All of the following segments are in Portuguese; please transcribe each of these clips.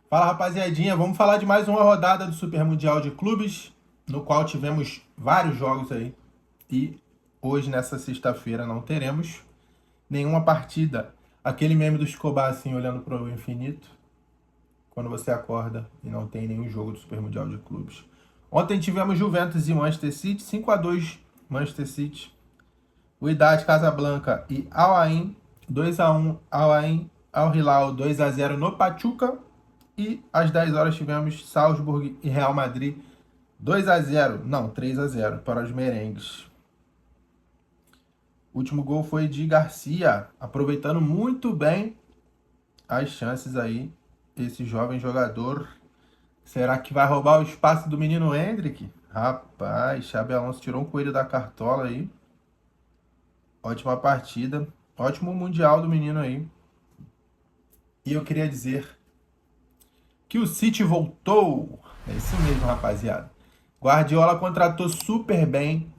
Fala, rapaziadinha, vamos falar de mais uma rodada do Super Mundial de Clubes, no qual tivemos vários jogos aí. E hoje, nessa sexta-feira, não teremos nenhuma partida. Aquele meme do Escobar assim, olhando para o infinito, quando você acorda e não tem nenhum jogo do Super Mundial de Clubes. Ontem tivemos Juventus e Manchester City, 5-2 Manchester City. Wydad Casablanca e Al Ain, 2-1 Al Ain, Al Hilal 2-0 no Pachuca. E às 10 horas tivemos Salzburg e Real Madrid 2-0, não, 3-0 para os merengues. O último gol foi de Garcia, aproveitando muito bem as chances aí. Esse jovem jogador, será que vai roubar o espaço do menino Hendrick? Rapaz, Xabi Alonso tirou um coelho da cartola aí. Ótima partida, ótimo mundial do menino aí. E eu queria dizer que o City voltou. É isso mesmo, rapaziada. Guardiola contratou super bem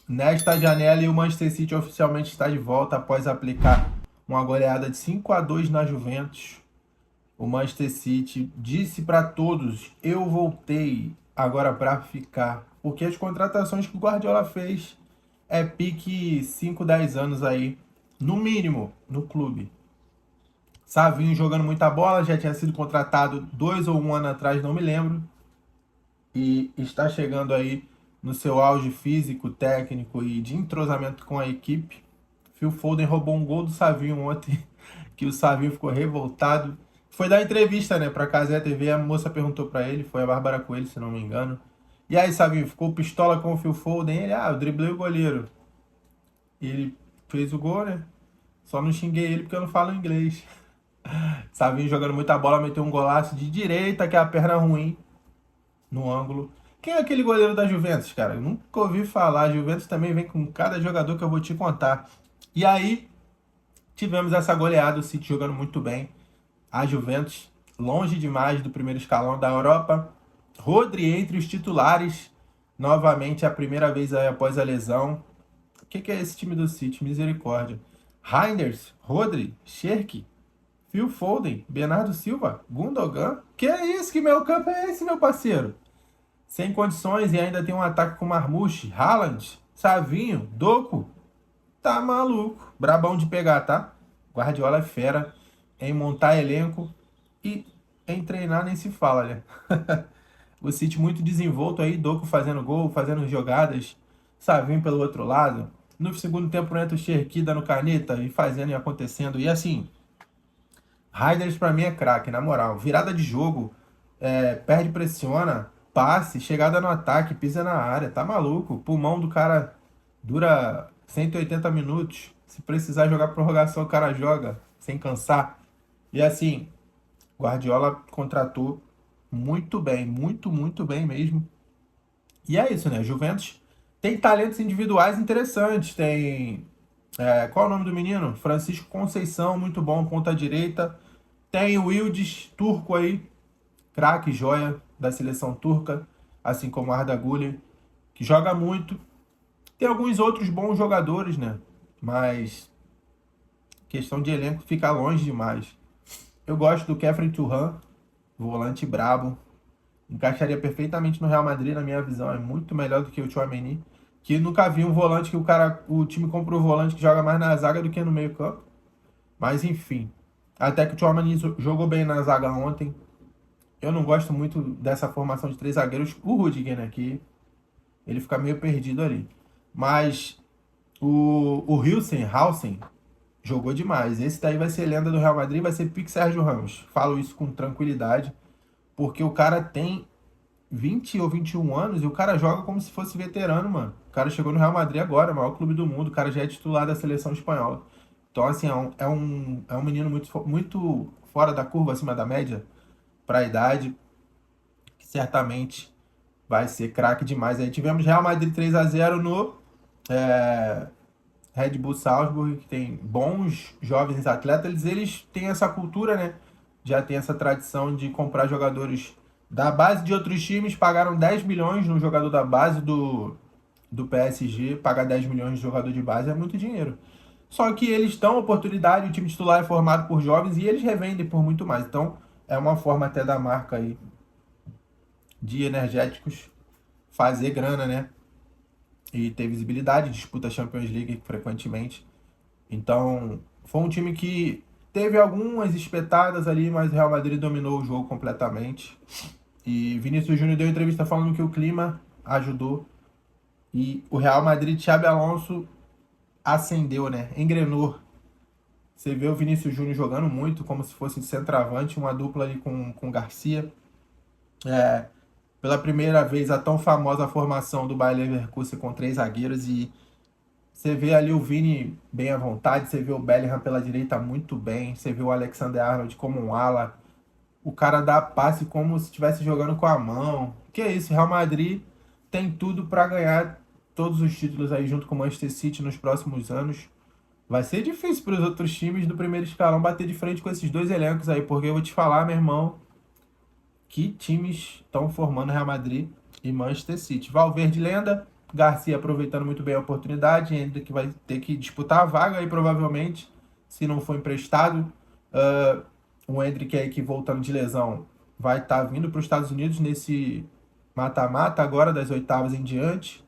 nesta janela e o Manchester City oficialmente está de volta após aplicar uma goleada de 5-2 na Juventus. O Manchester City disse para todos: eu voltei agora para ficar. Porque as contratações que o Guardiola fez é pique 5, 10 anos aí, no mínimo, no clube. Savinho jogando muita bola, já tinha sido contratado 2 ou 1 ano atrás, não me lembro. E está chegando aí no seu auge físico, técnico e de entrosamento com a equipe. Phil Foden roubou um gol do Savinho ontem, que o Savinho ficou revoltado. Foi dar entrevista, né, para a Cazé TV, a moça perguntou para ele, foi a Bárbara Coelho, se não me engano. E aí, Savinho, ficou pistola com o Phil Foden? Ele, eu driblei o goleiro. E ele fez o gol, né? Só não xinguei ele porque eu não falo inglês. Savinho jogando muita bola, meteu um golaço de direita, que é a perna ruim, no ângulo. Quem é aquele goleiro da Juventus, cara? Eu nunca ouvi falar. A Juventus também vem com cada jogador que eu vou te contar. E aí, tivemos essa goleada, o City jogando muito bem. A Juventus, longe demais do primeiro escalão da Europa. Rodri entre os titulares, novamente a primeira vez aí após a lesão. O que é esse time do City? Misericórdia. Reinders, Rodri, Scherk, Phil Foden, Bernardo Silva, Gundogan. Que é isso? Que meio campo é esse, meu parceiro? Sem condições e ainda tem um ataque com Marmouche, Haaland, Savinho, Doku. Tá maluco. Brabão de pegar, tá? Guardiola é fera em montar elenco e em treinar nem se fala, né? O City muito desenvolto aí, Doku fazendo gol, fazendo jogadas, Savinho pelo outro lado. No segundo tempo entra o Cherki dando caneta e fazendo e acontecendo. E assim, Raiders pra mim é craque, na moral. Virada de jogo, perde, pressiona, passe, chegada no ataque, pisa na área, tá maluco. O pulmão do cara dura 180 minutos. Se precisar jogar prorrogação, o cara joga sem cansar. E assim, Guardiola contratou muito bem, muito bem mesmo. E é isso, né? Juventus tem talentos individuais interessantes. Tem. Qual é o nome do menino? Francisco Conceição, muito bom, ponta direita. Tem o Yildiz, turco aí, craque, joia da seleção turca, assim como Arda Güler, que joga muito. Tem alguns outros bons jogadores, né? Mas questão de elenco fica longe demais. Eu gosto do Kefren Turan, volante brabo. Encaixaria perfeitamente no Real Madrid, na minha visão. É muito melhor do que o Tchouaméni. Que nunca vi um volante que o time comprou um volante que joga mais na zaga do que no meio campo. Mas enfim. Até que o Tchouaméni jogou bem na zaga ontem. Eu não gosto muito dessa formação de 3 zagueiros. O Rudiger, né? Que ele fica meio perdido ali. Mas o Hausen jogou demais. Esse daí vai ser lenda do Real Madrid, vai ser pique Sérgio Ramos. Falo isso com tranquilidade, porque o cara tem 20 ou 21 anos e o cara joga como se fosse veterano, mano. O cara chegou no Real Madrid agora, maior clube do mundo. O cara já é titular da seleção espanhola. Então, assim, é um menino muito fora da curva, acima da média, para a idade, que certamente vai ser craque demais. Aí tivemos Real Madrid 3-0 no Red Bull Salzburg, que tem bons jovens atletas. Eles têm essa cultura, né? Já tem essa tradição de comprar jogadores da base de outros times. Pagaram 10 milhões no jogador da base do PSG. Pagar 10 milhões de jogador de base é muito dinheiro. Só que eles dão oportunidade, o time titular é formado por jovens e eles revendem por muito mais. Então, É uma forma até da marca aí de energéticos fazer grana, né? E ter visibilidade, disputa a Champions League frequentemente. Então, foi um time que teve algumas espetadas ali, mas o Real Madrid dominou o jogo completamente. E Vinícius Júnior deu entrevista falando que o clima ajudou. E o Real Madrid, Xabi Alonso, acendeu, né? Engrenou. Você vê o Vinícius Júnior jogando muito, como se fosse centroavante, uma dupla ali com Garcia. Pela primeira vez, a tão famosa formação do Bayer Leverkusen com três zagueiros. E você vê ali o Vini bem à vontade, você vê o Bellingham pela direita muito bem, você vê o Alexander-Arnold como um ala. O cara dá passe como se estivesse jogando com a mão. Que é isso, Real Madrid tem tudo para ganhar todos os títulos aí junto com o Manchester City nos próximos anos. Vai ser difícil para os outros times do primeiro escalão bater de frente com esses dois elencos aí, porque eu vou te falar, meu irmão, que times estão formando Real Madrid e Manchester City. Valverde lenda, Garcia aproveitando muito bem a oportunidade, ainda que vai ter que disputar a vaga aí provavelmente, se não for emprestado. O Endrick aí que voltando de lesão vai estar vindo para os Estados Unidos nesse mata-mata agora das oitavas em diante,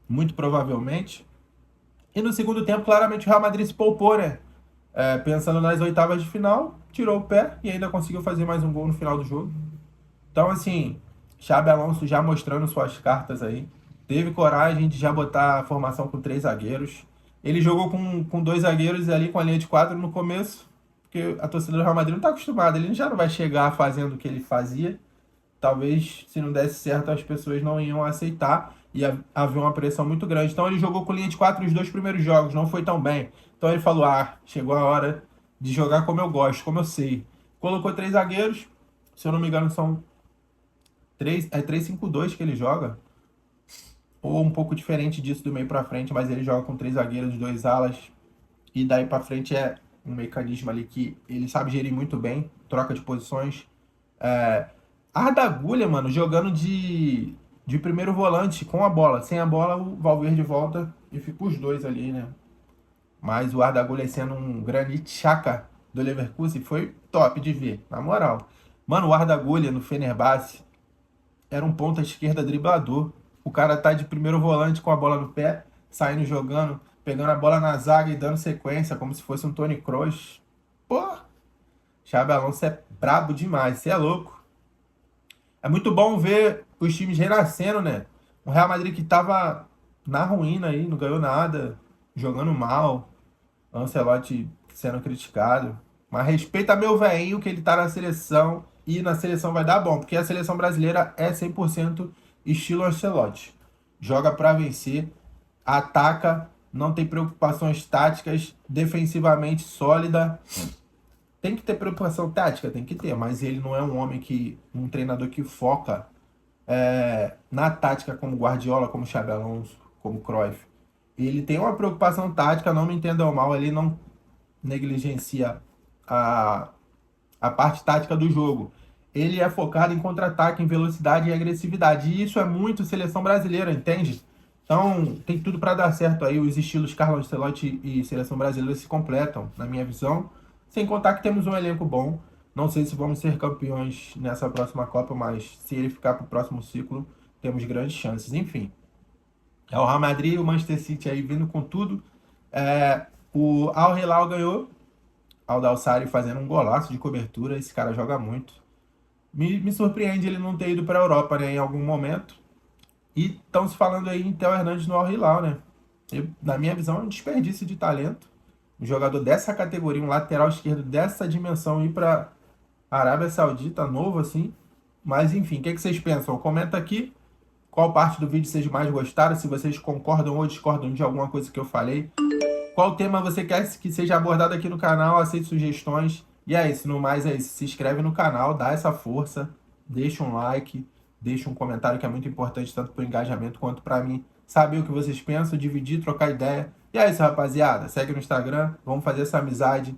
muito provavelmente. E no segundo tempo, claramente o Real Madrid se poupou, né? Pensando nas oitavas de final, tirou o pé e ainda conseguiu fazer mais um gol no final do jogo. Então, assim, Xabi Alonso já mostrando suas cartas aí. Teve coragem de já botar a formação com três zagueiros. Ele jogou com dois zagueiros ali com a linha de quatro no começo, porque a torcida do Real Madrid não está acostumada. Ele já não vai chegar fazendo o que ele fazia. Talvez, se não desse certo, as pessoas não iam aceitar e havia uma pressão muito grande. Então, ele jogou com linha de quatro nos dois primeiros jogos, não foi tão bem. Então, ele falou: chegou a hora de jogar como eu gosto, como eu sei. Colocou três zagueiros, se eu não me engano, são 3-5-2 que ele joga, ou um pouco diferente disso do meio para frente, mas ele joga com três zagueiros, dois alas, e daí para frente é um mecanismo ali que ele sabe gerir muito bem, troca de posições. Arda Güler, mano, jogando de primeiro volante com a bola. Sem a bola, o Valverde volta e fica os dois ali, né? Mas o Arda Güler sendo um Granit Xhaka do Leverkusen foi top de ver, na moral. Mano, o Arda Güler no Fenerbahçe era um ponta esquerda driblador. O cara tá de primeiro volante com a bola no pé, saindo jogando, pegando a bola na zaga e dando sequência, como se fosse um Toni Kroos. Pô, Xabi Alonso é brabo demais, você é louco. É muito bom ver os times renascendo, né? O Real Madrid que tava na ruína aí, não ganhou nada, jogando mal, Ancelotti sendo criticado. Mas respeita meu velhinho que ele tá na seleção e na seleção vai dar bom, porque a seleção brasileira é 100% estilo Ancelotti. Joga para vencer, ataca, não tem preocupações táticas, defensivamente sólida. Tem que ter preocupação tática, tem que ter, mas ele não é um treinador que foca na tática como Guardiola, como Xabi Alonso, como Cruyff. Ele tem uma preocupação tática, não me entendam mal, ele não negligencia a, a parte tática do jogo. Ele é focado em contra-ataque, em velocidade e agressividade. E isso é muito seleção brasileira, entende? Então, tem tudo para dar certo aí. Os estilos Carlo Ancelotti e seleção brasileira se completam, na minha visão. Sem contar que temos um elenco bom. Não sei se vamos ser campeões nessa próxima Copa, mas se ele ficar para o próximo ciclo, temos grandes chances. Enfim, é o Real Madrid e o Manchester City aí vindo com tudo. O Al Hilal ganhou. Aldalsari fazendo um golaço de cobertura. Esse cara joga muito. Me surpreende ele não ter ido para a Europa, né, em algum momento. E estão se falando aí em Theo Hernandes no Al Hilal, né? Na minha visão, é um desperdício de talento. Um jogador dessa categoria, um lateral esquerdo dessa dimensão, ir para a Arábia Saudita, novo assim. Mas enfim, o que vocês pensam? Comenta aqui qual parte do vídeo vocês mais gostaram, se vocês concordam ou discordam de alguma coisa que eu falei. Qual tema você quer que seja abordado aqui no canal, aceito sugestões. E é isso, no mais é isso. Se inscreve no canal, dá essa força, deixa um like, deixa um comentário que é muito importante, tanto para o engajamento quanto para mim saber o que vocês pensam, dividir, trocar ideia. E é isso, rapaziada. Segue no Instagram, vamos fazer essa amizade.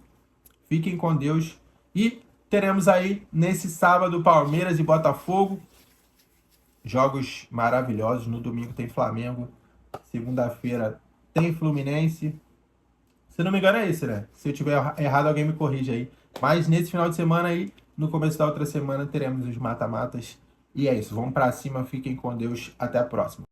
Fiquem com Deus. E teremos aí, nesse sábado, Palmeiras e Botafogo. Jogos maravilhosos. No domingo tem Flamengo. Segunda-feira tem Fluminense. Se não me engano é isso, né? Se eu tiver errado, alguém me corrige aí. Mas nesse final de semana aí, No começo da outra semana teremos os mata-matas. E é isso, vamos pra cima, fiquem com Deus, até a próxima.